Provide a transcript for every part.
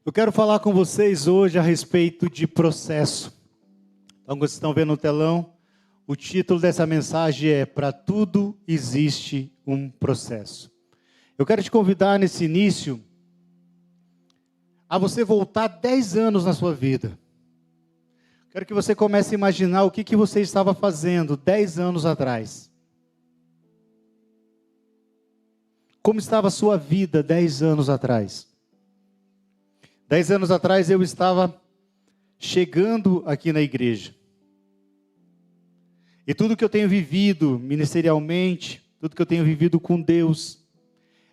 Eu quero falar com vocês hoje a respeito de processo. Então, vocês estão vendo no telão, o título dessa mensagem é "Para tudo existe um processo". Eu quero te convidar nesse início a você voltar 10 anos na sua vida. Quero que você comece a imaginar o que você estava fazendo 10 anos atrás. Como estava a sua vida 10 anos atrás? 10 anos atrás eu estava chegando aqui na igreja. E tudo que eu tenho vivido ministerialmente, tudo que eu tenho vivido com Deus,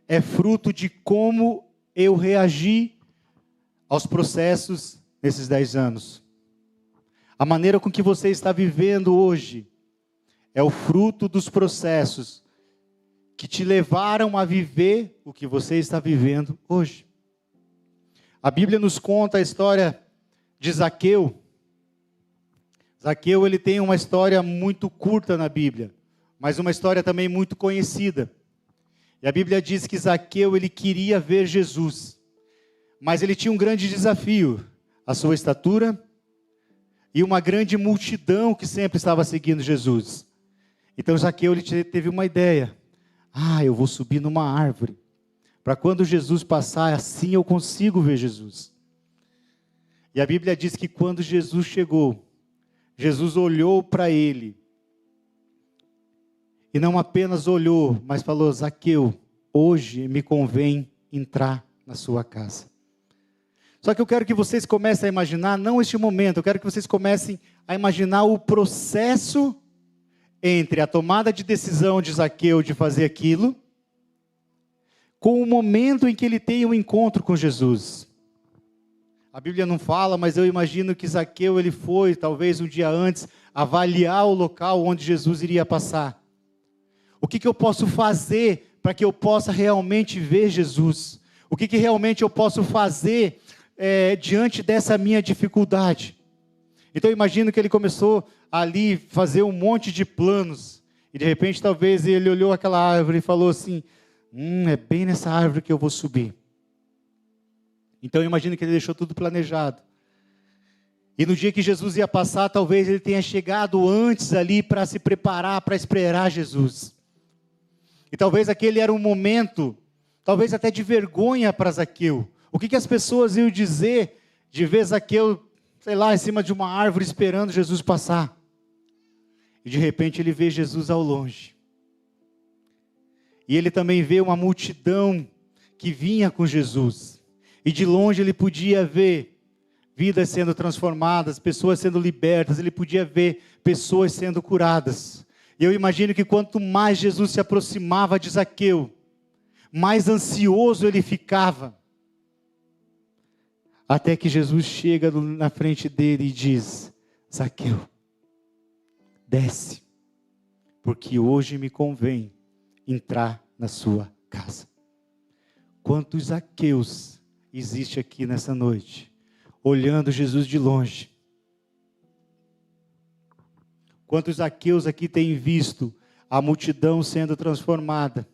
é fruto de como eu reagi aos processos nesses 10 anos. A maneira com que você está vivendo hoje é o fruto dos processos que te levaram a viver o que você está vivendo hoje. A Bíblia nos conta a história de Zaqueu. Zaqueu, ele tem uma história muito curta na Bíblia, mas uma história também muito conhecida. E a Bíblia diz que Zaqueu, ele queria ver Jesus, mas ele tinha um grande desafio, a sua estatura e uma grande multidão que sempre estava seguindo Jesus. Então Zaqueu, ele teve uma ideia. Eu vou subir numa árvore, para quando Jesus passar, assim eu consigo ver Jesus. E a Bíblia diz que quando Jesus chegou, Jesus olhou para ele. E não apenas olhou, mas falou: Zaqueu, hoje me convém entrar na sua casa. Só que eu quero que vocês comecem a imaginar, não este momento, eu quero que vocês comecem a imaginar o processo entre a tomada de decisão de Zaqueu de fazer aquilo, com o momento em que ele tem um encontro com Jesus. A Bíblia não fala, mas eu imagino que Zaqueu, ele foi, talvez um dia antes, avaliar o local onde Jesus iria passar. O que eu posso fazer para que eu possa realmente ver Jesus? O que realmente eu posso fazer diante dessa minha dificuldade? Então eu imagino que ele começou ali fazer um monte de planos. E de repente talvez ele olhou aquela árvore e falou assim: é bem nessa árvore que eu vou subir. Então eu imagino que ele deixou tudo planejado. E no dia que Jesus ia passar, talvez ele tenha chegado antes ali para se preparar, para esperar Jesus. E talvez aquele era um momento, talvez até de vergonha para Zaqueu. O que as pessoas iam dizer de ver Zaqueu, sei lá, em cima de uma árvore esperando Jesus passar? E de repente ele vê Jesus ao longe. E ele também vê uma multidão que vinha com Jesus. E de longe ele podia ver vidas sendo transformadas, pessoas sendo libertas, ele podia ver pessoas sendo curadas. E eu imagino que quanto mais Jesus se aproximava de Zaqueu, mais ansioso ele ficava. Até que Jesus chega na frente dele e diz: Zaqueu, desce, porque hoje me convém entrar na sua casa. Quantos Zaqueus existe aqui nessa noite, olhando Jesus de longe? Quantos Zaqueus aqui têm visto a multidão sendo transformada?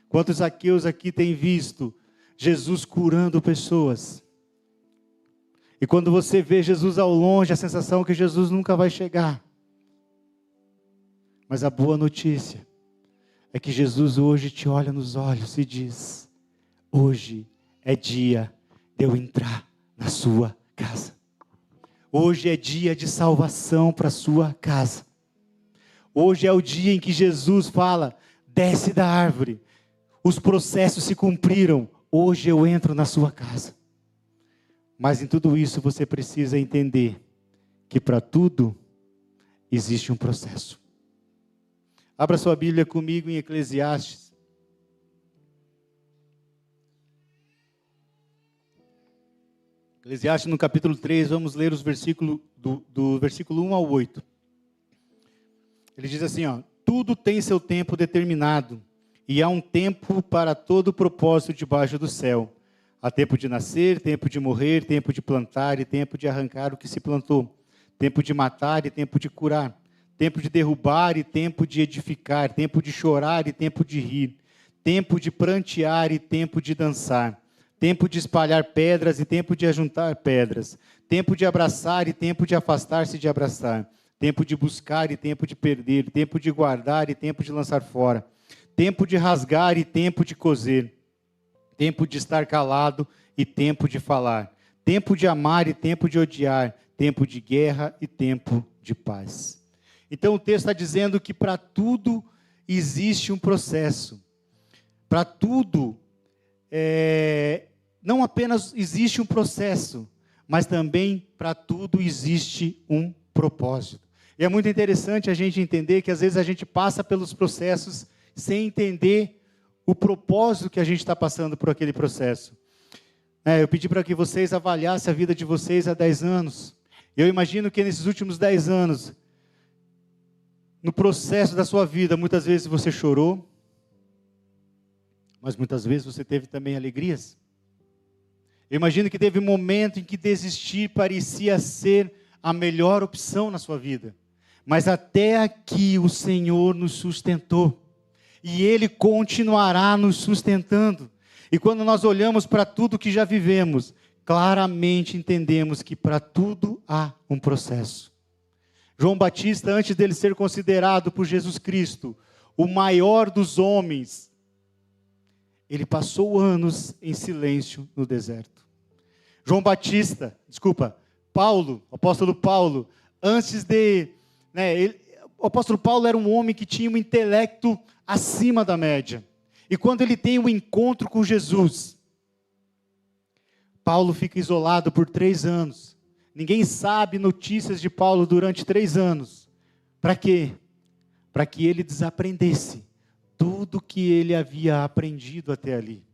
Quantos Zaqueus aqui têm visto Jesus curando pessoas? E quando você vê Jesus ao longe, a sensação é que Jesus nunca vai chegar. Mas a boa notícia é que Jesus hoje te olha nos olhos e diz: hoje é dia de eu entrar na sua casa. Hoje é dia de salvação para a sua casa. Hoje é o dia em que Jesus fala: desce da árvore. Os processos se cumpriram. Hoje eu entro na sua casa. Mas em tudo isso você precisa entender que para tudo existe um processo. Abra sua Bíblia comigo em Eclesiastes. Eclesiastes no capítulo 3, vamos ler os versículos do versículo 1 ao 8. Ele diz assim, tudo tem seu tempo determinado, e há um tempo para todo propósito debaixo do céu. Há tempo de nascer, tempo de morrer, tempo de plantar e tempo de arrancar o que se plantou. Tempo de matar e tempo de curar. Tempo de derrubar e tempo de edificar. Tempo de chorar e tempo de rir. Tempo de prantear e tempo de dançar. tempo de espalhar pedras e tempo de ajuntar pedras, tempo de abraçar e tempo de afastar-se de abraçar, tempo de buscar e tempo de perder, tempo de guardar e tempo de lançar fora, tempo de rasgar e tempo de coser, tempo de estar calado e tempo de falar, tempo de amar e tempo de odiar, tempo de guerra e tempo de paz. Então o texto está dizendo que para tudo existe um processo. Para tudo, não apenas existe um processo, mas também para tudo existe um propósito. E é muito interessante a gente entender que às vezes a gente passa pelos processos sem entender o propósito que a gente está passando por aquele processo. Eu pedi para que vocês avaliassem a vida de vocês há 10 anos. Eu imagino que nesses últimos 10 anos, no processo da sua vida, muitas vezes você chorou, mas muitas vezes você teve também alegrias. Eu imagino que teve um momento em que desistir parecia ser a melhor opção na sua vida. Mas até aqui o Senhor nos sustentou. E Ele continuará nos sustentando. E quando nós olhamos para tudo que já vivemos, claramente entendemos que para tudo há um processo. João Batista, antes dele ser considerado por Jesus Cristo o maior dos homens, ele passou anos em silêncio no deserto. O apóstolo Paulo, o apóstolo Paulo era um homem que tinha um intelecto acima da média. E quando ele tem um encontro com Jesus, Paulo fica isolado por 3 anos. Ninguém sabe notícias de Paulo durante 3 anos. Para quê? Para que ele desaprendesse tudo que ele havia aprendido até ali.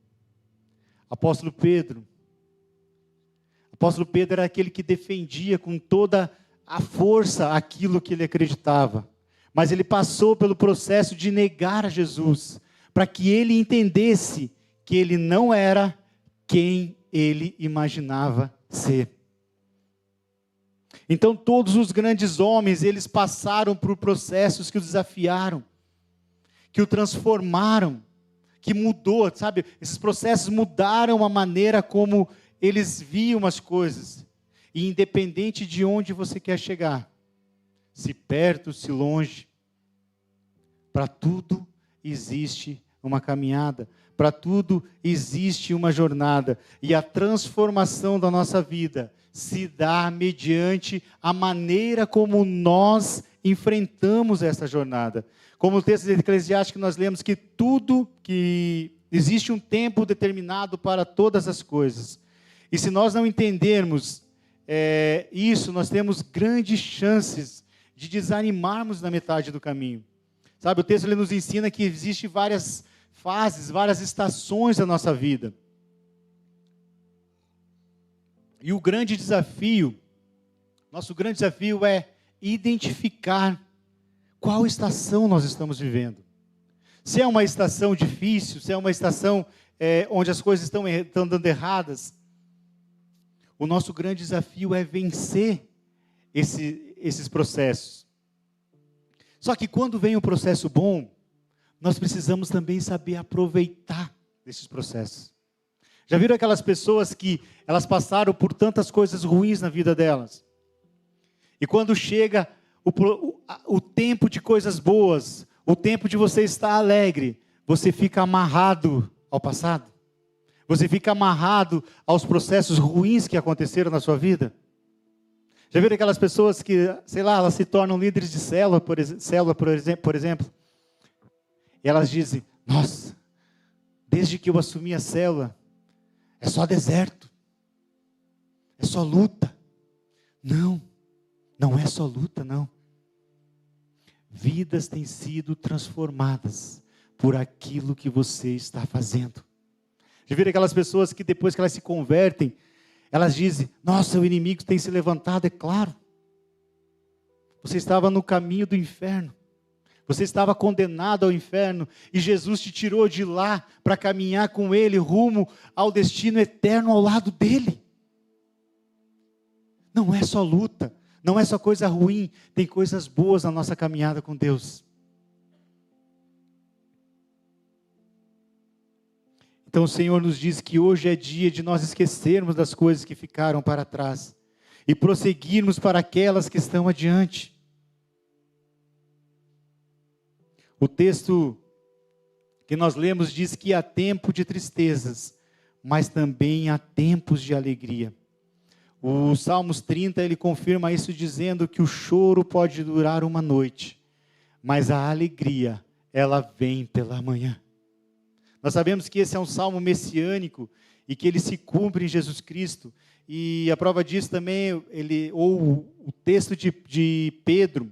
Apóstolo Pedro era aquele que defendia com toda a força aquilo que ele acreditava. Mas ele passou pelo processo de negar a Jesus, para que ele entendesse que ele não era quem ele imaginava ser. Então todos os grandes homens, eles passaram por processos que o desafiaram, que o transformaram, que mudou, sabe? Esses processos mudaram a maneira como eles viam as coisas. E independente de onde você quer chegar, se perto, se longe, para tudo existe uma caminhada, para tudo existe uma jornada. E a transformação da nossa vida se dá mediante a maneira como nós enfrentamos essa jornada. Como o texto de Eclesiastes que nós lemos, que existe um tempo determinado para todas as coisas. E se nós não entendermos isso, nós temos grandes chances de desanimarmos na metade do caminho. Sabe, o texto ele nos ensina que existem várias fases, várias estações da nossa vida. E nosso grande desafio é identificar qual estação nós estamos vivendo. Se é uma estação difícil, se é uma estação onde as coisas estão dando erradas, o nosso grande desafio é vencer esses processos. Só que quando vem um processo bom, nós precisamos também saber aproveitar desses processos. Já viram aquelas pessoas que elas passaram por tantas coisas ruins na vida delas? E quando chega o tempo de coisas boas, o tempo de você estar alegre, você fica amarrado ao passado? Você fica amarrado aos processos ruins que aconteceram na sua vida? Já viram aquelas pessoas que, elas se tornam líderes de célula, por exemplo? E elas dizem, nossa, desde que eu assumi a célula, é só deserto, é só luta. Não é só luta, não. Vidas têm sido transformadas por aquilo que você está fazendo. Já viram aquelas pessoas que depois que elas se convertem, elas dizem, nossa, o inimigo tem se levantado, é claro. Você estava no caminho do inferno. Você estava condenado ao inferno. E Jesus te tirou de lá para caminhar com Ele rumo ao destino eterno ao lado dEle. Não é só luta. Não é só coisa ruim. Tem coisas boas na nossa caminhada com Deus. Então o Senhor nos diz que hoje é dia de nós esquecermos das coisas que ficaram para trás e prosseguirmos para aquelas que estão adiante. O texto que nós lemos diz que há tempo de tristezas, mas também há tempos de alegria. O Salmos 30, ele confirma isso dizendo que o choro pode durar uma noite, mas a alegria, ela vem pela manhã. Nós sabemos que esse é um salmo messiânico e que ele se cumpre em Jesus Cristo. E a prova disso também, o texto de Pedro,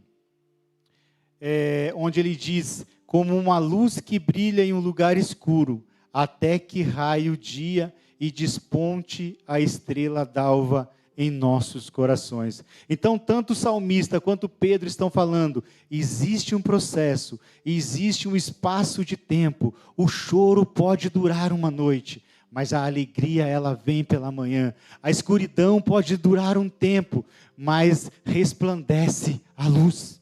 onde ele diz, como uma luz que brilha em um lugar escuro, até que raie o dia e desponte a estrela d'alva em nossos corações. Então, tanto o salmista quanto Pedro estão falando, existe um processo, existe um espaço de tempo, o choro pode durar uma noite, mas a alegria ela vem pela manhã. A escuridão pode durar um tempo, mas resplandece a luz.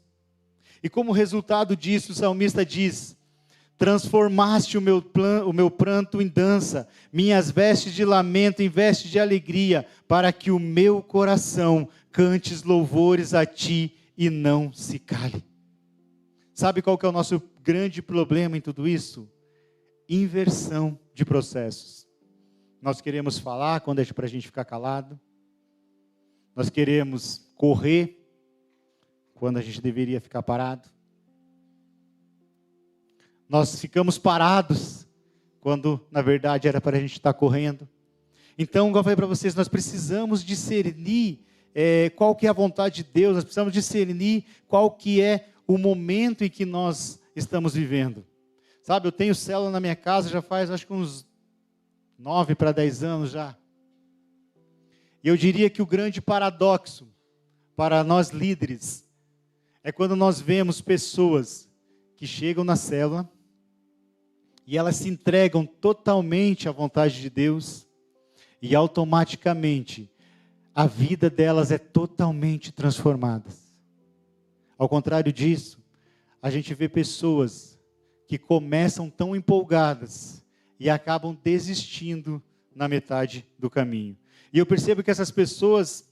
E como resultado disso, o salmista diz, transformaste o meu pranto em dança, minhas vestes de lamento em vestes de alegria, para que o meu coração cante louvores a ti e não se cale. Sabe qual que é o nosso grande problema em tudo isso? Inversão de processos. Nós queremos falar quando é para a gente ficar calado. Nós queremos correr quando a gente deveria ficar parado. Nós ficamos parados, quando na verdade era para a gente estar correndo. Então, como eu falei para vocês, nós precisamos discernir qual que é a vontade de Deus, nós precisamos discernir qual que é o momento em que nós estamos vivendo. Sabe, eu tenho célula na minha casa já faz acho que uns 9 para 10 anos já. E eu diria que o grande paradoxo para nós líderes é quando nós vemos pessoas que chegam na célula e elas se entregam totalmente à vontade de Deus e automaticamente a vida delas é totalmente transformada. Ao contrário disso, a gente vê pessoas que começam tão empolgadas e acabam desistindo na metade do caminho. E eu percebo que essas pessoas,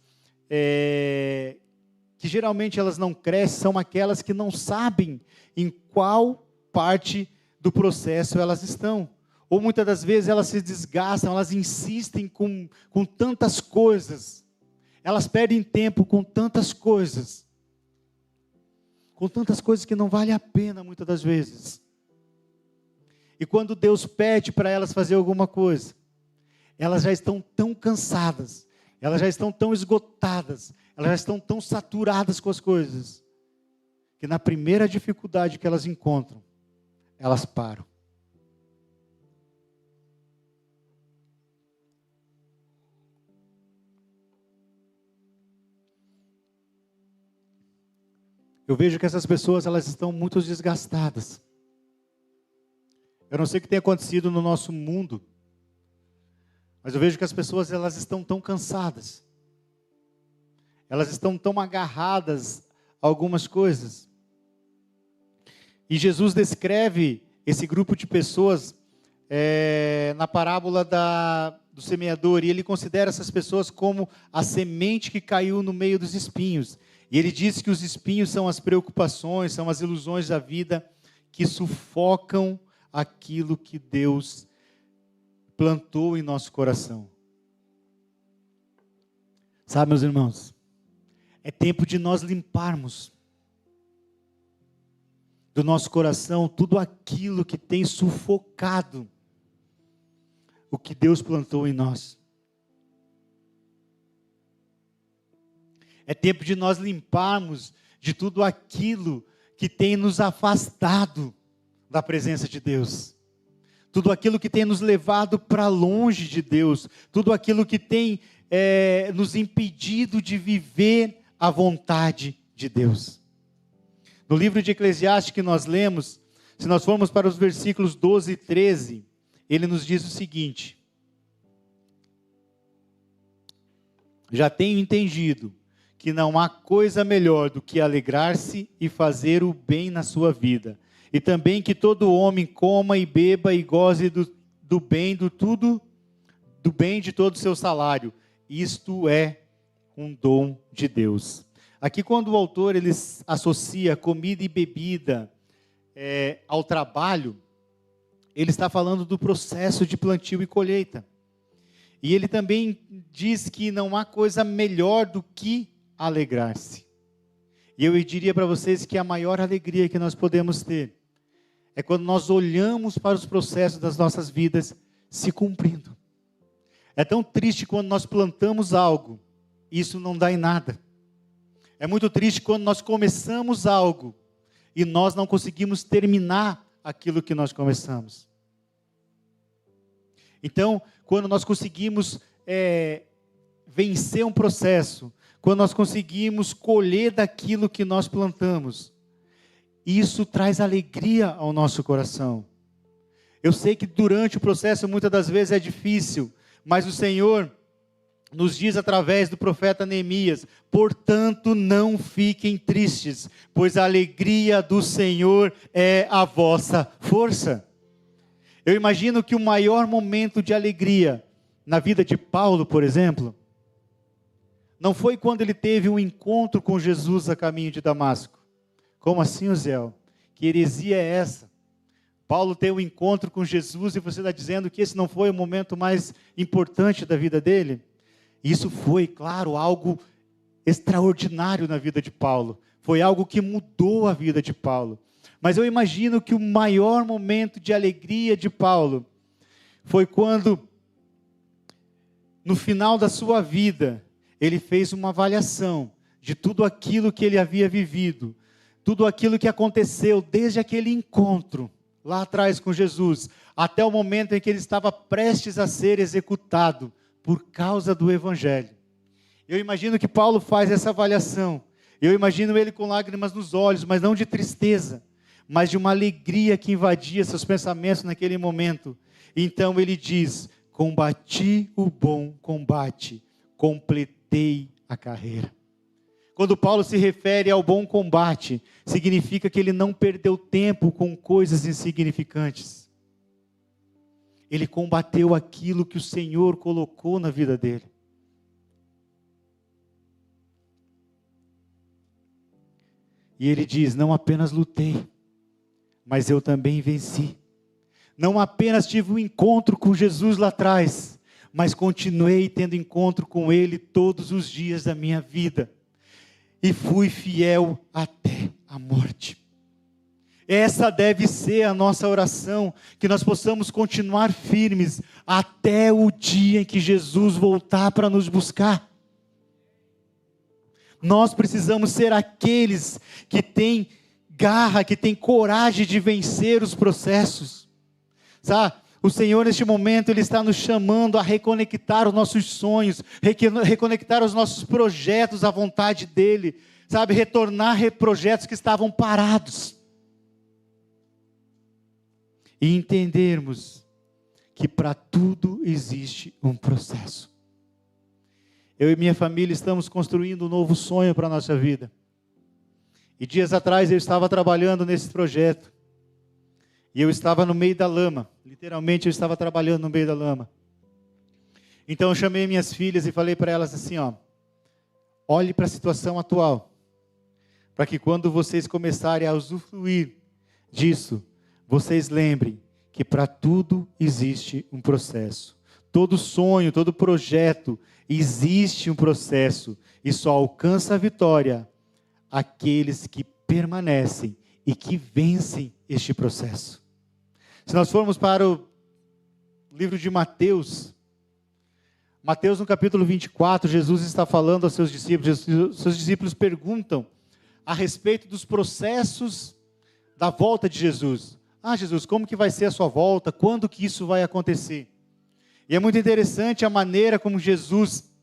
que geralmente elas não crescem, são aquelas que não sabem em qual parte do processo elas estão. Ou muitas das vezes elas se desgastam, elas insistem com tantas coisas. Elas perdem tempo com tantas coisas. Com tantas coisas que não vale a pena muitas das vezes. E quando Deus pede para elas fazer alguma coisa, elas já estão tão cansadas, elas já estão tão esgotadas, elas já estão tão saturadas com as coisas, que na primeira dificuldade que elas encontram, elas param. Eu vejo que essas pessoas, elas estão muito desgastadas. Eu não sei o que tem acontecido no nosso mundo, mas eu vejo que as pessoas, elas estão tão cansadas. Elas estão tão agarradas a algumas coisas. E Jesus descreve esse grupo de pessoas na parábola do semeador, e ele considera essas pessoas como a semente que caiu no meio dos espinhos. E ele diz que os espinhos são as preocupações, são as ilusões da vida que sufocam aquilo que Deus plantou em nosso coração. Sabe, meus irmãos, é tempo de nós limparmos do nosso coração tudo aquilo que tem sufocado o que Deus plantou em nós. É tempo de nós limparmos de tudo aquilo que tem nos afastado da presença de Deus. Tudo aquilo que tem nos levado para longe de Deus. Tudo aquilo que tem nos impedido de viver a vontade de Deus. No livro de Eclesiastes que nós lemos, se nós formos para os versículos 12 e 13, ele nos diz o seguinte: já tenho entendido que não há coisa melhor do que alegrar-se e fazer o bem na sua vida. E também que todo homem coma e beba e goze do bem do bem de todo o seu salário. Isto é um dom de Deus. Aqui, quando o autor ele associa comida e bebida ao trabalho, ele está falando do processo de plantio e colheita. E ele também diz que não há coisa melhor do que alegrar-se. E eu diria para vocês que a maior alegria que nós podemos ter é quando nós olhamos para os processos das nossas vidas se cumprindo. É tão triste quando nós plantamos algo e isso não dá em nada. É muito triste quando nós começamos algo e nós não conseguimos terminar aquilo que nós começamos. Então, quando nós conseguimos vencer um processo, quando nós conseguimos colher daquilo que nós plantamos, isso traz alegria ao nosso coração. Eu sei que durante o processo muitas das vezes é difícil, mas o Senhor nos diz através do profeta Neemias: portanto não fiquem tristes, pois a alegria do Senhor é a vossa força. Eu imagino que o maior momento de alegria na vida de Paulo, por exemplo, não foi quando ele teve um encontro com Jesus a caminho de Damasco. Como assim, Uziel? Que heresia é essa? Paulo tem um encontro com Jesus e você está dizendo que esse não foi o momento mais importante da vida dele? Isso foi, claro, algo extraordinário na vida de Paulo. Foi algo que mudou a vida de Paulo. Mas eu imagino que o maior momento de alegria de Paulo foi quando, no final da sua vida, ele fez uma avaliação de tudo aquilo que ele havia vivido, tudo aquilo que aconteceu desde aquele encontro lá atrás com Jesus, até o momento em que ele estava prestes a ser executado por causa do Evangelho. Eu imagino que Paulo faz essa avaliação. Eu imagino ele com lágrimas nos olhos, mas não de tristeza, mas de uma alegria que invadia seus pensamentos naquele momento. Então ele diz: combati o bom combate, completei a carreira. Quando Paulo se refere ao bom combate, significa que ele não perdeu tempo com coisas insignificantes. Ele combateu aquilo que o Senhor colocou na vida dele. E ele diz: não apenas lutei, mas eu também venci. Não apenas tive um encontro com Jesus lá atrás, mas continuei tendo encontro com Ele todos os dias da minha vida. E fui fiel até a morte. Essa deve ser a nossa oração, que nós possamos continuar firmes até o dia em que Jesus voltar para nos buscar. Nós precisamos ser aqueles que têm garra, que têm coragem de vencer os processos. Sabe? O Senhor, neste momento, Ele está nos chamando a reconectar os nossos sonhos, reconectar os nossos projetos à vontade dEle, sabe? Retornar projetos que estavam parados. E entendermos que para tudo existe um processo. Eu e minha família estamos construindo um novo sonho para a nossa vida. E dias atrás eu estava trabalhando nesse projeto. E eu estava no meio da lama. Literalmente eu estava trabalhando no meio da lama. Então eu chamei minhas filhas e falei para elas assim, olhe para a situação atual. Para que quando vocês começarem a usufruir disso, vocês lembrem que para tudo existe um processo. Todo sonho, todo projeto, existe um processo. E só alcança a vitória aqueles que permanecem e que vencem este processo. Se nós formos para o livro de Mateus, no capítulo 24, Jesus está falando aos seus discípulos, seus discípulos perguntam a respeito dos processos da volta de Jesus. Jesus, como que vai ser a sua volta? Quando que isso vai acontecer? E é muito interessante a maneira como Jesus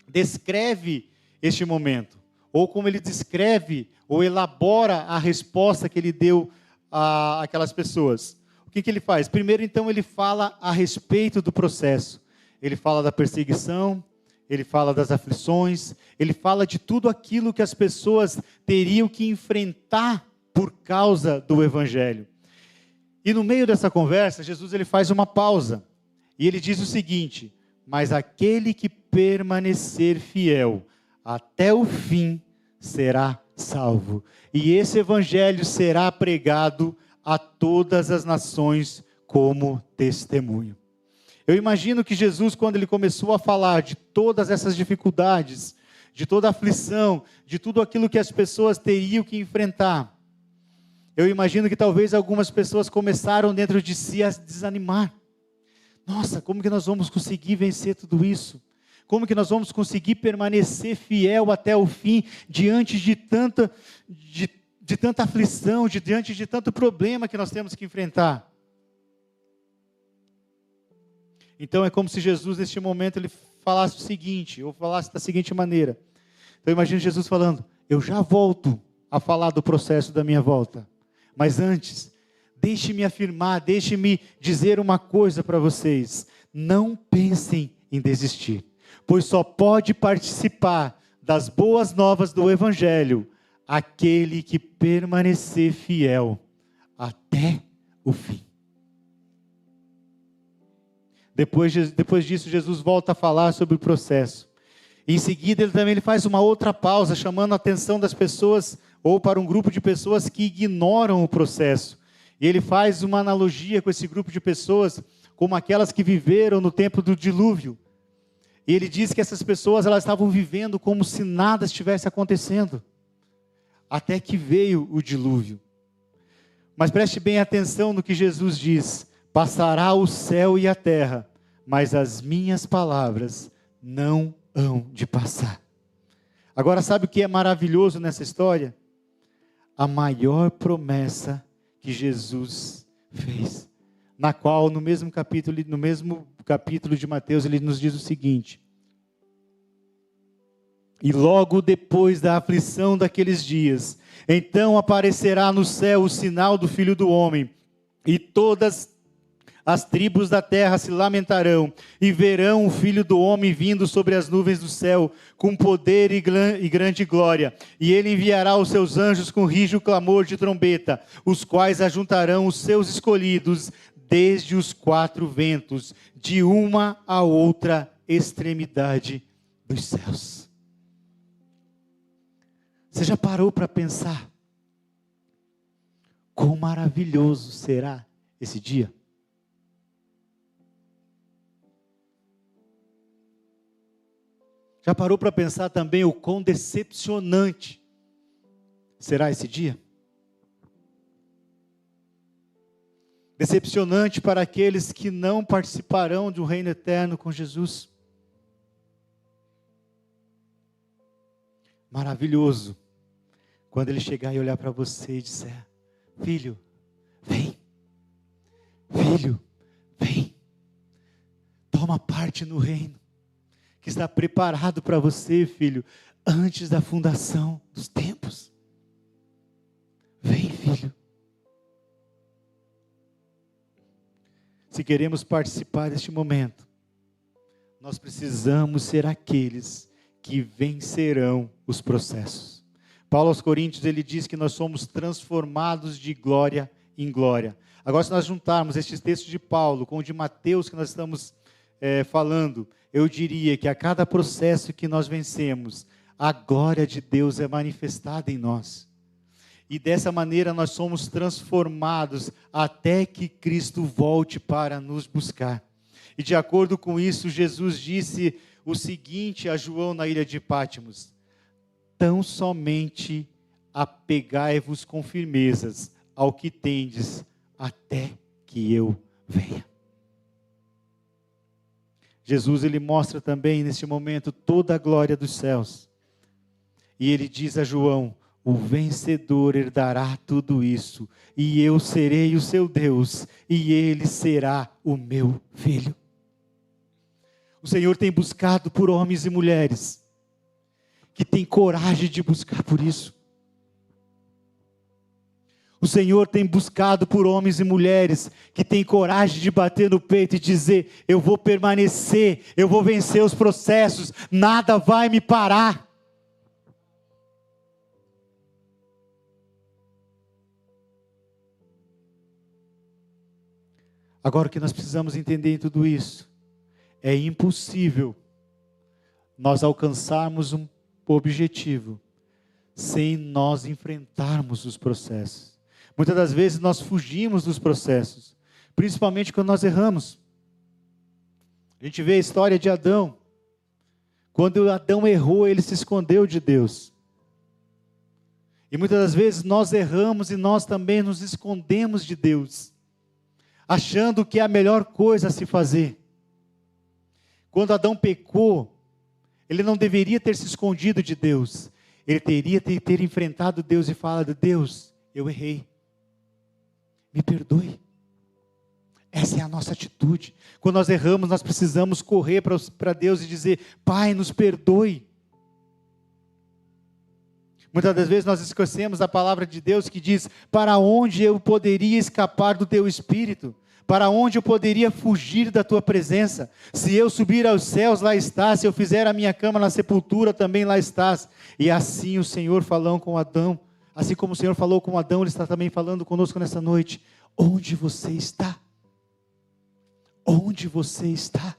descreve este momento, ou como ele descreve, ou elabora a resposta que ele deu àquelas pessoas. O que ele faz? Primeiro, então, ele fala a respeito do processo. Ele fala da perseguição, ele fala das aflições, ele fala de tudo aquilo que as pessoas teriam que enfrentar por causa do Evangelho. E no meio dessa conversa, Jesus ele faz uma pausa. E ele diz o seguinte: mas aquele que permanecer fiel até o fim será salvo. E esse evangelho será pregado a todas as nações como testemunho. Eu imagino que Jesus, quando ele começou a falar de todas essas dificuldades, de toda a aflição, de tudo aquilo que as pessoas teriam que enfrentar, eu imagino que talvez algumas pessoas começaram dentro de si a desanimar. Nossa, como que nós vamos conseguir vencer tudo isso? Como que nós vamos conseguir permanecer fiel até o fim, diante de tanta aflição, diante de tanto problema que nós temos que enfrentar? Então é como se Jesus, neste momento, ele falasse o seguinte, ou falasse da seguinte maneira. Então eu imagino Jesus falando: eu já volto a falar do processo da minha volta. Mas antes, deixe-me afirmar, deixe-me dizer uma coisa para vocês. Não pensem em desistir, pois só pode participar das boas novas do Evangelho aquele que permanecer fiel até o fim. Depois disso, Jesus volta a falar sobre o processo. Em seguida, ele faz uma outra pausa, chamando a atenção das pessoas, ou para um grupo de pessoas que ignoram o processo. E ele faz uma analogia com esse grupo de pessoas, como aquelas que viveram no tempo do dilúvio. E ele diz que essas pessoas, elas estavam vivendo como se nada estivesse acontecendo, até que veio o dilúvio. Mas preste bem atenção no que Jesus diz: passará o céu e a terra, mas as minhas palavras não hão de passar. Agora, sabe o que é maravilhoso nessa história? A maior promessa que Jesus fez, na qual no mesmo capítulo de Mateus, ele nos diz o seguinte: e logo depois da aflição daqueles dias, então aparecerá no céu o sinal do Filho do Homem, e todas as tribos da terra se lamentarão, e verão o Filho do Homem vindo sobre as nuvens do céu, com poder e grande glória. E ele enviará os seus anjos com rijo clamor de trombeta, os quais ajuntarão os seus escolhidos desde os quatro ventos, de uma a outra extremidade dos céus. Você já parou para pensar quão maravilhoso será esse dia? Já parou para pensar também o quão decepcionante será esse dia? Decepcionante para aqueles que não participarão de um reino eterno com Jesus. Maravilhoso quando ele chegar e olhar para você e disser: filho, vem. Filho, vem. Toma parte no reino que está preparado para você, filho, antes da fundação dos tempos. Vem, filho. Se queremos participar deste momento, nós precisamos ser aqueles que vencerão os processos. Paulo aos Coríntios, ele diz que nós somos transformados de glória em glória. Agora, se nós juntarmos estes textos de Paulo com o de Mateus que nós estamos falando, eu diria que a cada processo que nós vencemos, a glória de Deus é manifestada em nós. E dessa maneira nós somos transformados até que Cristo volte para nos buscar. E de acordo com isso, Jesus disse o seguinte a João na ilha de Pátimos: tão somente apegai-vos com firmezas ao que tendes, até que eu venha. Jesus, ele mostra também neste momento toda a glória dos céus. E ele diz a João: o vencedor herdará tudo isso, e eu serei o seu Deus, e ele será o meu filho. O Senhor tem buscado por homens e mulheres que têm coragem de buscar por isso. O Senhor tem buscado por homens e mulheres que têm coragem de bater no peito e dizer: eu vou permanecer, eu vou vencer os processos, nada vai me parar. Agora, o que nós precisamos entender em tudo isso é impossível nós alcançarmos um objetivo sem nós enfrentarmos os processos. Muitas das vezes nós fugimos dos processos, principalmente quando nós erramos. A gente vê a história de Adão. Quando Adão errou, ele se escondeu de Deus. E muitas das vezes nós erramos e nós também nos escondemos de Deus, achando que é a melhor coisa a se fazer. Quando Adão pecou, ele não deveria ter se escondido de Deus. Ele teria que ter enfrentado Deus e falado: Deus, eu errei. Me perdoe. Essa é a nossa atitude. Quando nós erramos, nós precisamos correr para Deus e dizer: Pai, nos perdoe. Muitas das vezes nós esquecemos a palavra de Deus que diz: para onde eu poderia escapar do teu Espírito? Para onde eu poderia fugir da tua presença? Se eu subir aos céus, lá estás. Se eu fizer a minha cama na sepultura, também lá estás. E assim o Senhor falou com Adão. Assim como o Senhor falou com Adão, Ele está também falando conosco nessa noite. Onde você está? Onde você está?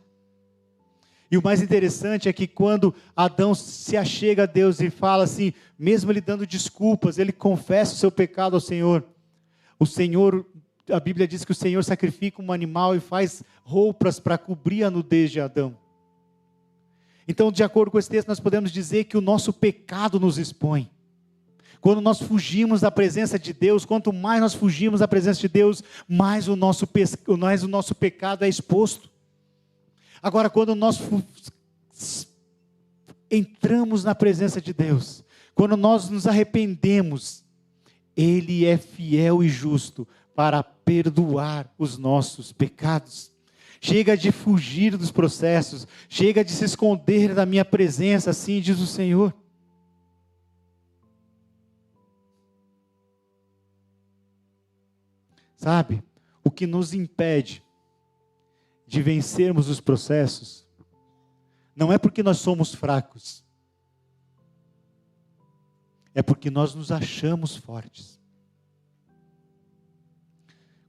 E o mais interessante é que quando Adão se achega a Deus e fala assim, mesmo ele dando desculpas, ele confessa o seu pecado ao Senhor. O Senhor, a Bíblia diz que o Senhor sacrifica um animal e faz roupas para cobrir a nudez de Adão. Então, de acordo com esse texto, nós podemos dizer que o nosso pecado nos expõe. Quando nós fugimos da presença de Deus, quanto mais nós fugimos da presença de Deus, mais o nosso pecado é exposto. Agora, quando nós entramos na presença de Deus, quando nós nos arrependemos, Ele é fiel e justo para perdoar os nossos pecados. Chega de fugir dos processos, chega de se esconder da minha presença, assim diz o Senhor. Sabe, o que nos impede de vencermos os processos, não é porque nós somos fracos, é porque nós nos achamos fortes.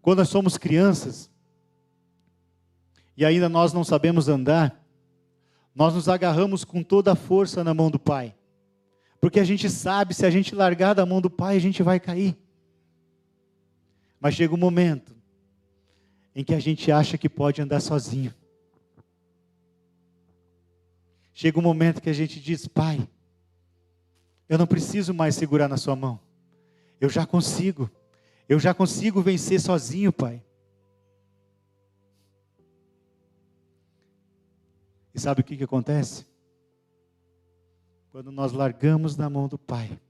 Quando nós somos crianças, e ainda nós não sabemos andar, nós nos agarramos com toda a força na mão do Pai, porque a gente sabe, se a gente largar da mão do Pai, a gente vai cair. Mas chega um momento em que a gente acha que pode andar sozinho. Chega um momento que a gente diz: Pai, eu não preciso mais segurar na sua mão. Eu já consigo vencer sozinho, Pai. E sabe o que acontece? Quando nós largamos da mão do Pai,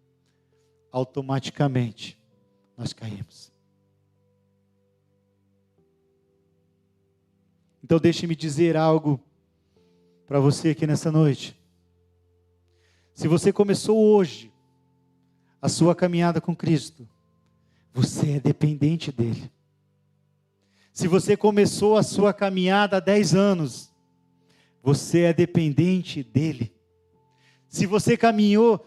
automaticamente nós caímos. Então deixe-me dizer algo para você aqui nessa noite. Se você começou hoje a sua caminhada com Cristo, você é dependente dEle. Se você começou a sua caminhada há 10 anos, você é dependente dEle. Se você caminhou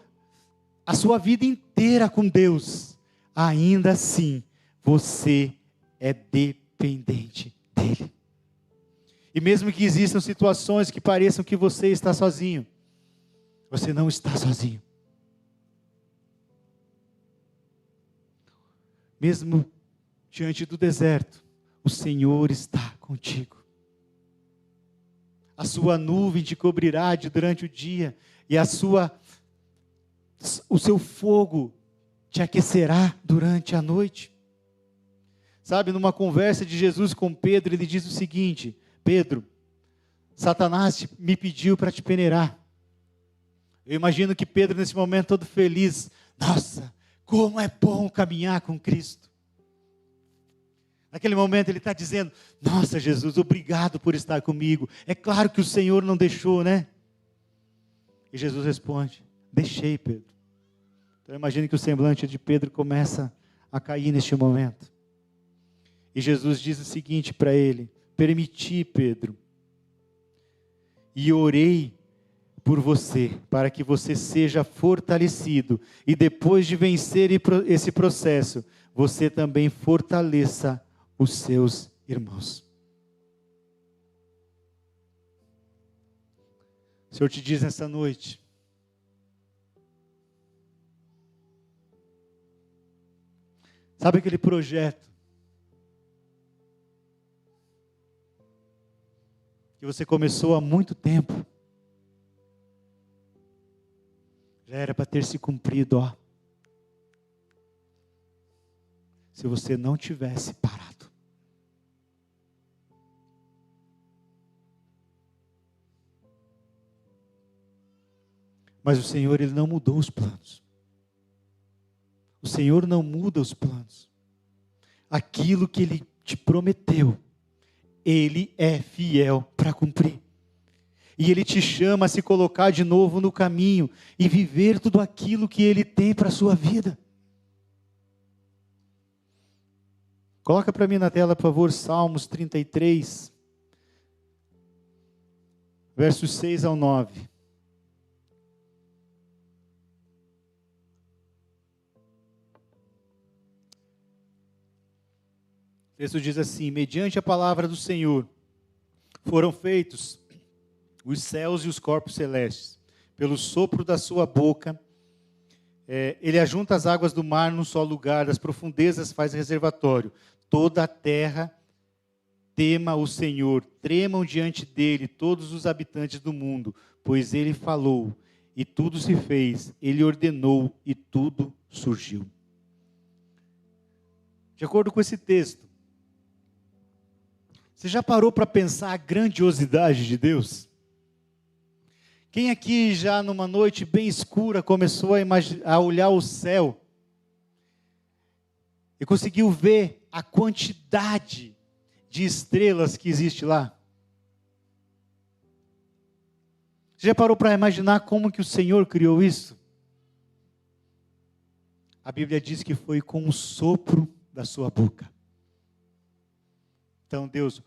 a sua vida inteira com Deus, ainda assim, você é dependente dEle. E mesmo que existam situações que pareçam que você está sozinho, você não está sozinho. Mesmo diante do deserto, o Senhor está contigo. A sua nuvem te cobrirá durante o dia, e o seu fogo te aquecerá durante a noite. Sabe, numa conversa de Jesus com Pedro, ele diz o seguinte: Pedro, Satanás me pediu para te peneirar. Eu imagino que Pedro nesse momento todo feliz. Nossa, como é bom caminhar com Cristo. Naquele momento ele está dizendo: nossa Jesus, obrigado por estar comigo. É claro que o Senhor não deixou, né? E Jesus responde: deixei, Pedro. Então eu imagino que o semblante de Pedro começa a cair neste momento. E Jesus diz o seguinte para ele: permiti, Pedro, e orei por você, para que você seja fortalecido, e depois de vencer esse processo, você também fortaleça os seus irmãos. O Senhor te diz nessa noite: sabe aquele projeto que você começou há muito tempo? Já era para ter se cumprido, ó. Se você não tivesse parado. Mas o Senhor, Ele não mudou os planos. O Senhor não muda os planos. Aquilo que Ele te prometeu, Ele é fiel para cumprir. E Ele te chama a se colocar de novo no caminho e viver tudo aquilo que Ele tem para a sua vida. Coloca para mim na tela, por favor, Salmos 33, versos 6 ao 9. O texto diz assim: mediante a palavra do Senhor foram feitos os céus e os corpos celestes, pelo sopro da sua boca, ele ajunta as águas do mar num só lugar, das profundezas faz reservatório. Toda a terra tema o Senhor, tremam diante dele todos os habitantes do mundo, pois ele falou e tudo se fez, ele ordenou e tudo surgiu. De acordo com esse texto, você já parou para pensar a grandiosidade de Deus? Quem aqui já numa noite bem escura começou a olhar o céu e conseguiu ver a quantidade de estrelas que existe lá? Você já parou para imaginar como que o Senhor criou isso? A Bíblia diz que foi com o sopro da sua boca. Então Deus,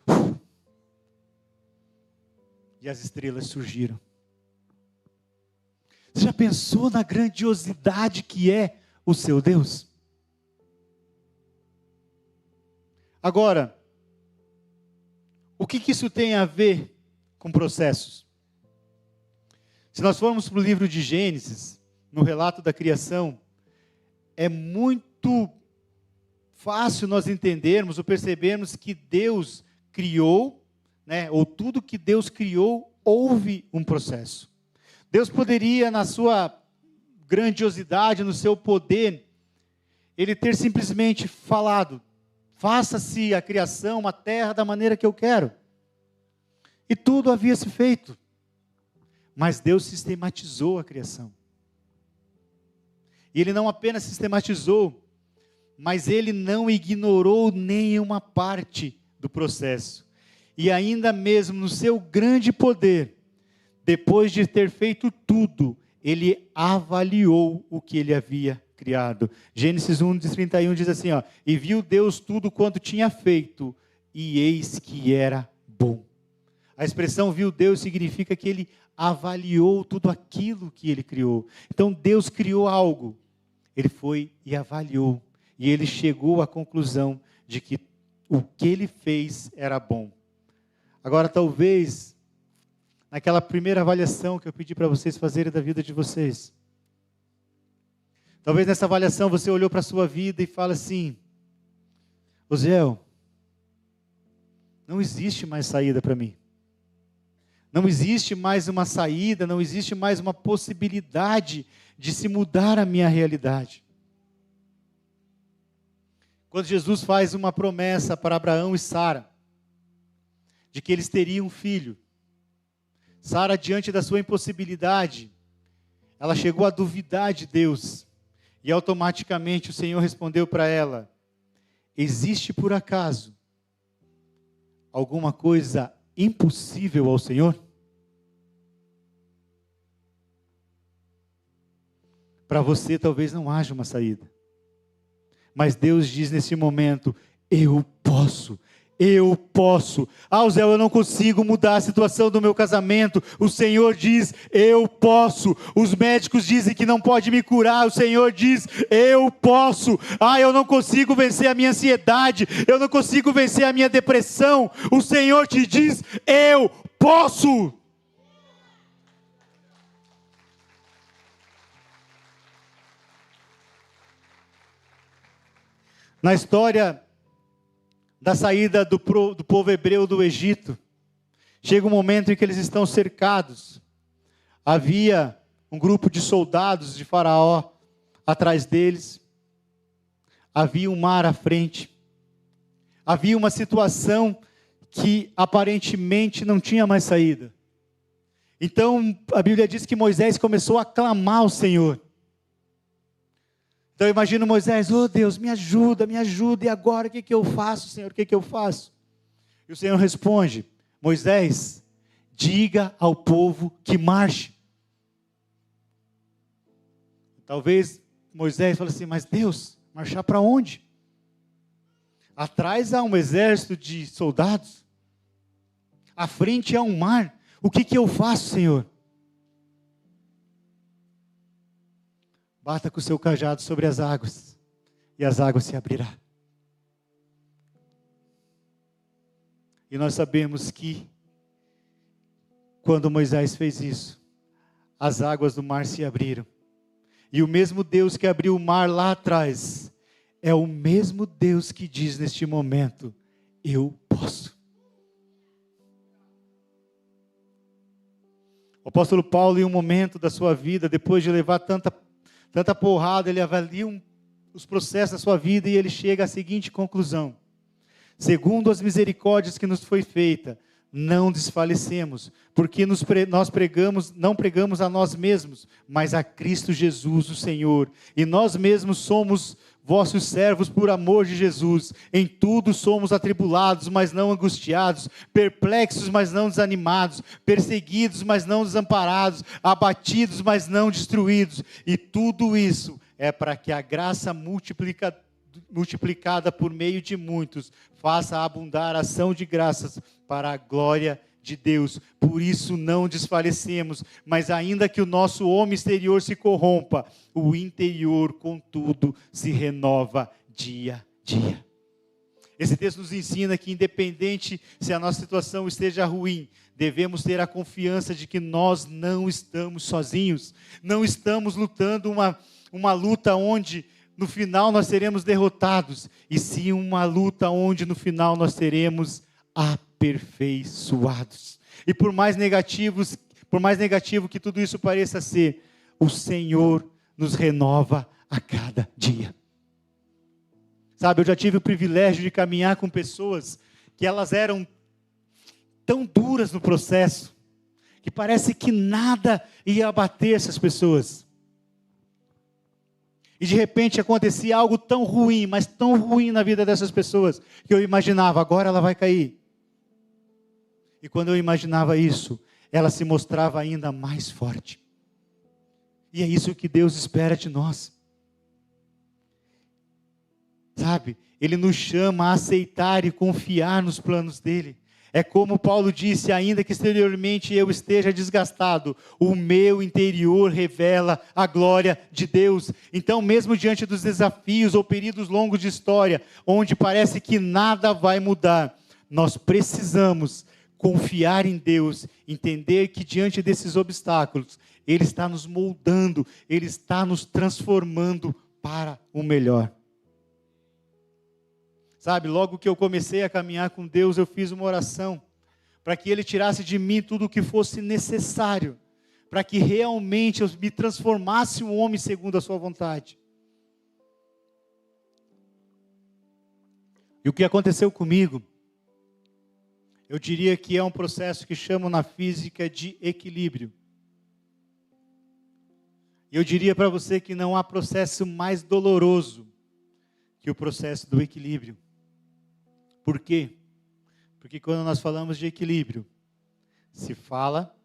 e as estrelas surgiram. Você já pensou na grandiosidade que é o seu Deus? Agora, o que isso tem a ver com processos? Se nós formos para o livro de Gênesis, no relato da criação, é muito fácil nós entendermos ou percebermos que Deus criou, ou tudo que Deus criou, houve um processo. Deus poderia, na sua grandiosidade, no seu poder, Ele ter simplesmente falado: faça-se a criação, a terra, da maneira que eu quero. E tudo havia se feito. Mas Deus sistematizou a criação. E Ele não apenas sistematizou, mas Ele não ignorou nenhuma parte do processo. E ainda mesmo no seu grande poder, depois de ter feito tudo, Ele avaliou o que Ele havia criado. Gênesis 1:31 diz assim, e viu Deus tudo quanto tinha feito, e eis que era bom. A expressão viu Deus significa que Ele avaliou tudo aquilo que Ele criou. Então Deus criou algo, Ele foi e avaliou. E Ele chegou à conclusão de que o que Ele fez era bom. Agora, talvez, naquela primeira avaliação que eu pedi para vocês fazerem da vida de vocês, talvez nessa avaliação você olhou para a sua vida e fala assim: Osiel, não existe mais saída para mim. Não existe mais uma saída, não existe mais uma possibilidade de se mudar a minha realidade. Quando Jesus faz uma promessa para Abraão e Sara, de que eles teriam um filho, Sara, diante da sua impossibilidade, ela chegou a duvidar de Deus, e automaticamente o Senhor respondeu para ela: existe por acaso alguma coisa impossível ao Senhor? Para você talvez não haja uma saída. Mas Deus diz nesse momento: eu posso. Osiel, eu não consigo mudar a situação do meu casamento. O Senhor diz: eu posso. Os médicos dizem que não pode me curar. O Senhor diz: eu posso. Eu não consigo vencer a minha ansiedade. Eu não consigo vencer a minha depressão. O Senhor te diz: eu posso. Na história da saída do povo hebreu do Egito, chega um momento em que eles estão cercados. Havia um grupo de soldados de Faraó atrás deles. Havia um mar à frente. Havia uma situação que aparentemente não tinha mais saída. Então a Bíblia diz que Moisés começou a clamar ao Senhor. Então eu imagino Moisés: oh Deus, me ajuda, e agora o que eu faço, Senhor, o que eu faço? E o Senhor responde: Moisés, diga ao povo que marche. Talvez Moisés fale assim: mas Deus, marchar para onde? Atrás há um exército de soldados, à frente há um mar, o que eu faço, Senhor? Bata com o seu cajado sobre as águas, e as águas se abrirão. E nós sabemos que, quando Moisés fez isso, as águas do mar se abriram. E o mesmo Deus que abriu o mar lá atrás, é o mesmo Deus que diz neste momento: eu posso. O apóstolo Paulo, em um momento da sua vida, depois de levar tanta porrada, ele avalia os processos da sua vida e ele chega à seguinte conclusão: segundo as misericórdias que nos foi feita, não desfalecemos, porque nós não pregamos a nós mesmos, mas a Cristo Jesus, o Senhor. E nós mesmos somos vossos servos por amor de Jesus. Em tudo somos atribulados, mas não angustiados, perplexos, mas não desanimados, perseguidos, mas não desamparados, abatidos, mas não destruídos. E tudo isso é para que a graça multiplicada por meio de muitos, faça abundar a ação de graças para a glória de Deus. Por isso não desfalecemos, mas ainda que o nosso homem exterior se corrompa, o interior, contudo, se renova dia a dia. Esse texto nos ensina que, independente se a nossa situação esteja ruim, devemos ter a confiança de que nós não estamos sozinhos, não estamos lutando uma luta onde no final nós seremos derrotados, e sim uma luta onde no final nós seremos aperfeiçoados. E por mais negativo que tudo isso pareça ser, o Senhor nos renova a cada dia. Sabe, eu já tive o privilégio de caminhar com pessoas que elas eram tão duras no processo, que parece que nada ia abater essas pessoas. E de repente acontecia algo tão ruim, mas tão ruim na vida dessas pessoas, que eu imaginava: agora ela vai cair. E quando eu imaginava isso, ela se mostrava ainda mais forte. E é isso que Deus espera de nós. Sabe, Ele nos chama a aceitar e confiar nos planos dEle. É como Paulo disse: ainda que exteriormente eu esteja desgastado, o meu interior revela a glória de Deus. Então, mesmo diante dos desafios ou períodos longos de história, onde parece que nada vai mudar, nós precisamos confiar em Deus, entender que diante desses obstáculos, Ele está nos moldando, Ele está nos transformando para o melhor. Sabe, logo que eu comecei a caminhar com Deus, eu fiz uma oração para que Ele tirasse de mim tudo o que fosse necessário, para que realmente eu me transformasse um homem segundo a sua vontade. E o que aconteceu comigo, eu diria que é um processo que chamam na física de equilíbrio. E eu diria para você que não há processo mais doloroso que o processo do equilíbrio. Por quê? Porque quando nós falamos de equilíbrio, se fala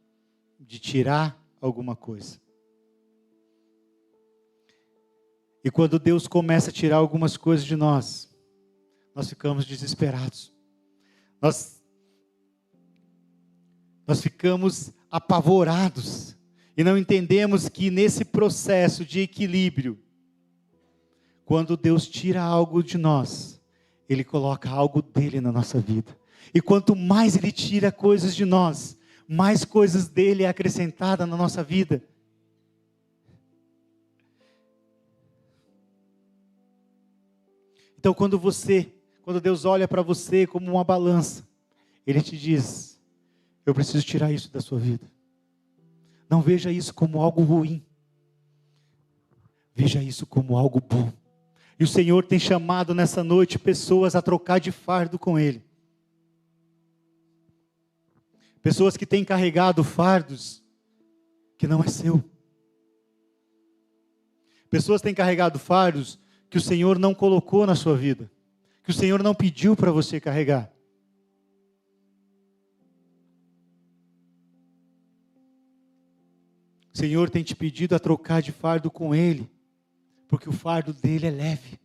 de tirar alguma coisa. E quando Deus começa a tirar algumas coisas de nós ficamos desesperados. Nós ficamos apavorados e não entendemos que nesse processo de equilíbrio, quando Deus tira algo de nós, Ele coloca algo dele na nossa vida. E quanto mais Ele tira coisas de nós, mais coisas dele é acrescentada na nossa vida. Então quando Deus olha para você como uma balança, Ele te diz: eu preciso tirar isso da sua vida. Não veja isso como algo ruim. Veja isso como algo bom. E o Senhor tem chamado nessa noite pessoas a trocar de fardo com Ele. Pessoas que têm carregado fardos que não é seu. Pessoas têm carregado fardos que o Senhor não colocou na sua vida. Que o Senhor não pediu para você carregar. O Senhor tem te pedido a trocar de fardo com Ele, porque o fardo dele é leve.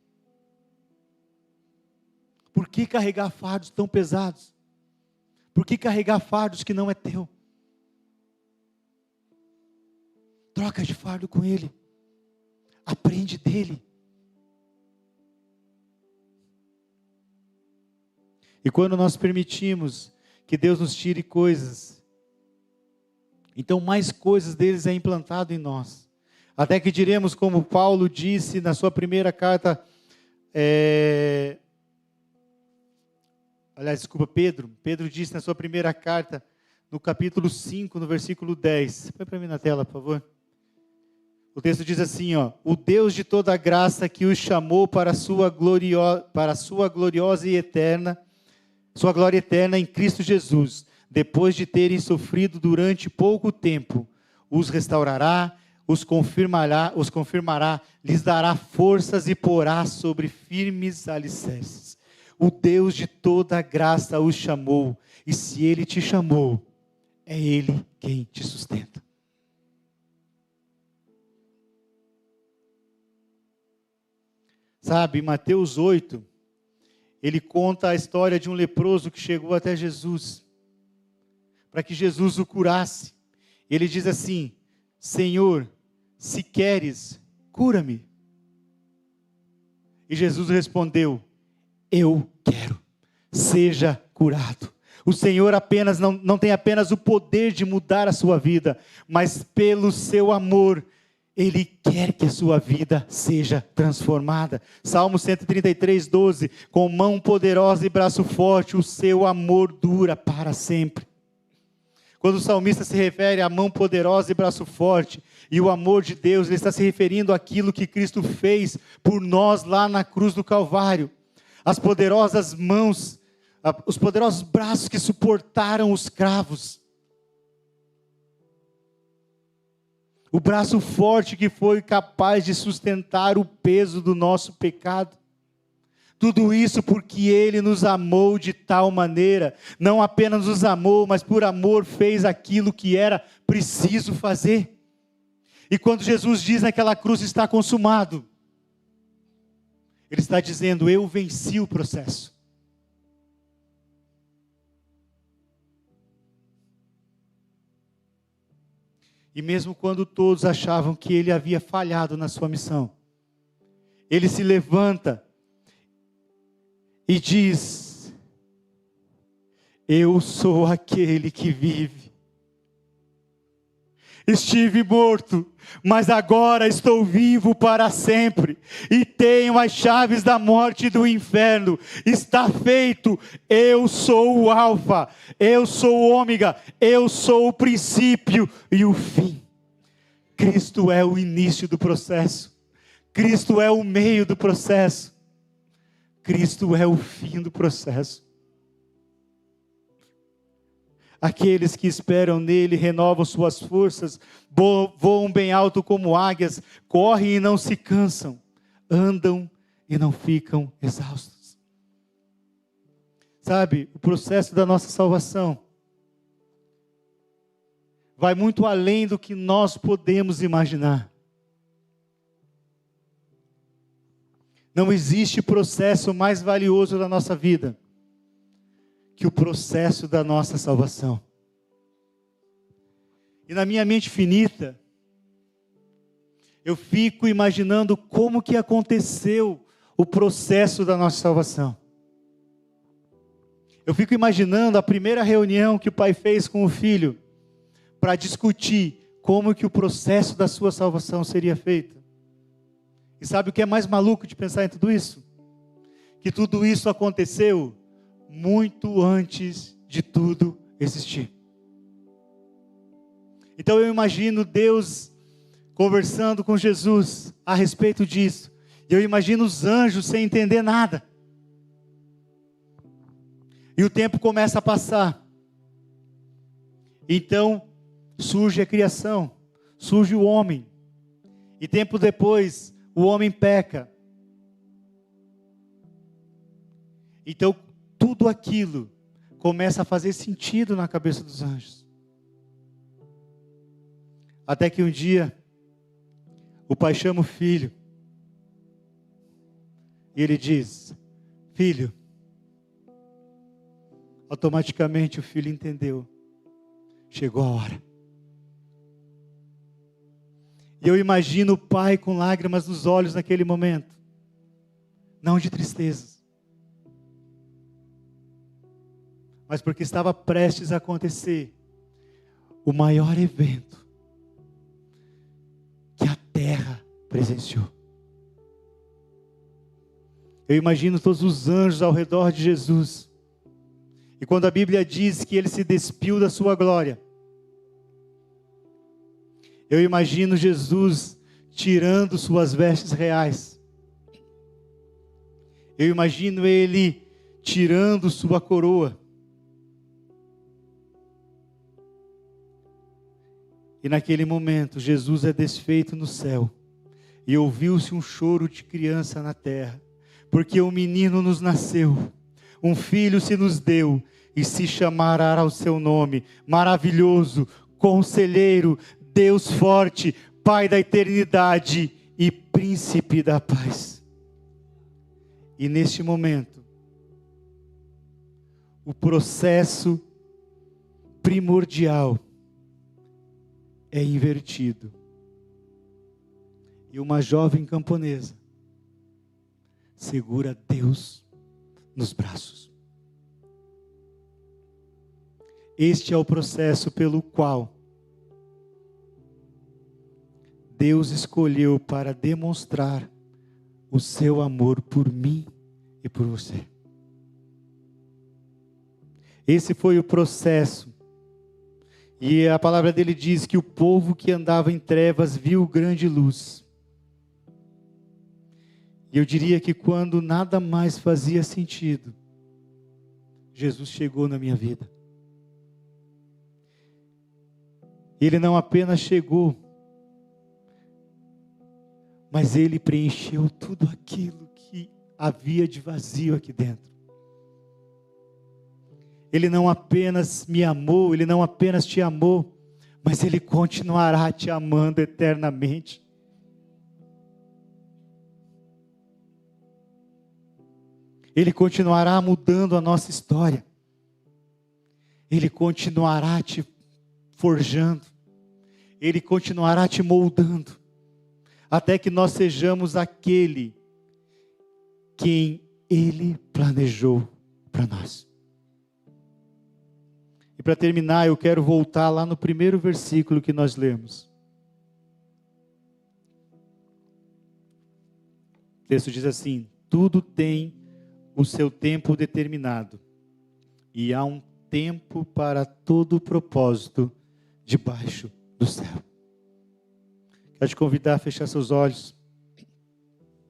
Por que carregar fardos tão pesados? Por que carregar fardos que não é teu? Troca de fardo com Ele. Aprende dele. E quando nós permitimos que Deus nos tire coisas, então mais coisas deles é implantado em nós. Até que diremos, como Paulo disse na sua primeira carta, Pedro disse na sua primeira carta, no capítulo 5, no versículo 10. Põe para mim na tela, por favor. O texto diz assim, o Deus de toda graça que os chamou para a sua gloriosa e eterna, sua glória eterna em Cristo Jesus, depois de terem sofrido durante pouco tempo, os restaurará, os confirmará, lhes dará forças e porá sobre firmes alicerces. O Deus de toda graça os chamou, e se Ele te chamou, é Ele quem te sustenta. Sabe, Mateus 8, ele conta a história de um leproso que chegou até Jesus, para que Jesus o curasse. Ele diz assim: Senhor, se queres, cura-me. E Jesus respondeu: eu quero, seja curado. O Senhor não tem apenas o poder de mudar a sua vida, mas pelo seu amor, Ele quer que a sua vida seja transformada. Salmo 133, 12, com mão poderosa e braço forte, o seu amor dura para sempre. Quando o salmista se refere à mão poderosa e braço forte, e o amor de Deus, ele está se referindo àquilo que Cristo fez por nós lá na cruz do Calvário. As poderosas mãos, os poderosos braços que suportaram os cravos. O braço forte que foi capaz de sustentar o peso do nosso pecado. Tudo isso porque Ele nos amou de tal maneira, não apenas nos amou, mas por amor fez aquilo que era preciso fazer. E quando Jesus diz naquela cruz está consumado, Ele está dizendo: eu venci o processo. E mesmo quando todos achavam que Ele havia falhado na sua missão, Ele se levanta e diz: eu sou aquele que vive. Estive morto, mas agora estou vivo para sempre, e tenho as chaves da morte e do inferno. Está feito, eu sou o Alfa, eu sou o Ômega, eu sou o princípio e o fim. Cristo é o início do processo, Cristo é o meio do processo, Cristo é o fim do processo. Aqueles que esperam nele renovam suas forças, voam bem alto como águias, correm e não se cansam, andam e não ficam exaustos. Sabe, o processo da nossa salvação vai muito além do que nós podemos imaginar. Não existe processo mais valioso da nossa vida que o processo da nossa salvação. E na minha mente finita, eu fico imaginando como que aconteceu o processo da nossa salvação. Eu fico imaginando a primeira reunião que o pai fez com o filho, para discutir como que o processo da sua salvação seria feito. E sabe o que é mais maluco de pensar em tudo isso? que tudo isso aconteceu muito antes de tudo existir. Então eu imagino Deus conversando com Jesus a respeito disso. E eu imagino os anjos sem entender nada. E o tempo começa a passar. Então surge a criação, surge o homem. E tempo depois, o homem peca. Então tudo aquilo começa a fazer sentido na cabeça dos anjos. Até que um dia, o pai chama o filho. E ele diz: filho. Automaticamente o filho entendeu. Chegou a hora. E eu imagino o pai com lágrimas nos olhos naquele momento. Não de tristeza. Mas porque estava prestes a acontecer o maior evento que a terra presenciou. Eu imagino todos os anjos ao redor de Jesus. E quando a Bíblia diz que ele se despiu da sua glória, eu imagino Jesus tirando suas vestes reais. Eu imagino ele tirando sua coroa. E naquele momento, Jesus é desfeito no céu. E ouviu-se um choro de criança na terra. Porque um menino nos nasceu, um filho se nos deu, e se chamará o seu nome, Maravilhoso, Conselheiro, Deus Forte, Pai da Eternidade e Príncipe da Paz. E neste momento, o processo primordial é invertido. E uma jovem camponesa segura Deus nos braços. Este é o processo pelo qual Deus escolheu para demonstrar o seu amor por mim e por você. Esse foi o processo. E a palavra dele diz que o povo que andava em trevas viu grande luz. E eu diria que quando nada mais fazia sentido, Jesus chegou na minha vida. Ele não apenas chegou, mas ele preencheu tudo aquilo que havia de vazio aqui dentro. Ele não apenas me amou, ele não apenas te amou, mas ele continuará te amando eternamente. Ele continuará mudando a nossa história. Ele continuará te forjando. Ele continuará te moldando. Até que nós sejamos aquele quem Ele planejou para nós. E para terminar, eu quero voltar lá no primeiro versículo que nós lemos. O texto diz assim: tudo tem o seu tempo determinado, e há um tempo para todo o propósito debaixo do céu. Quero te convidar a fechar seus olhos.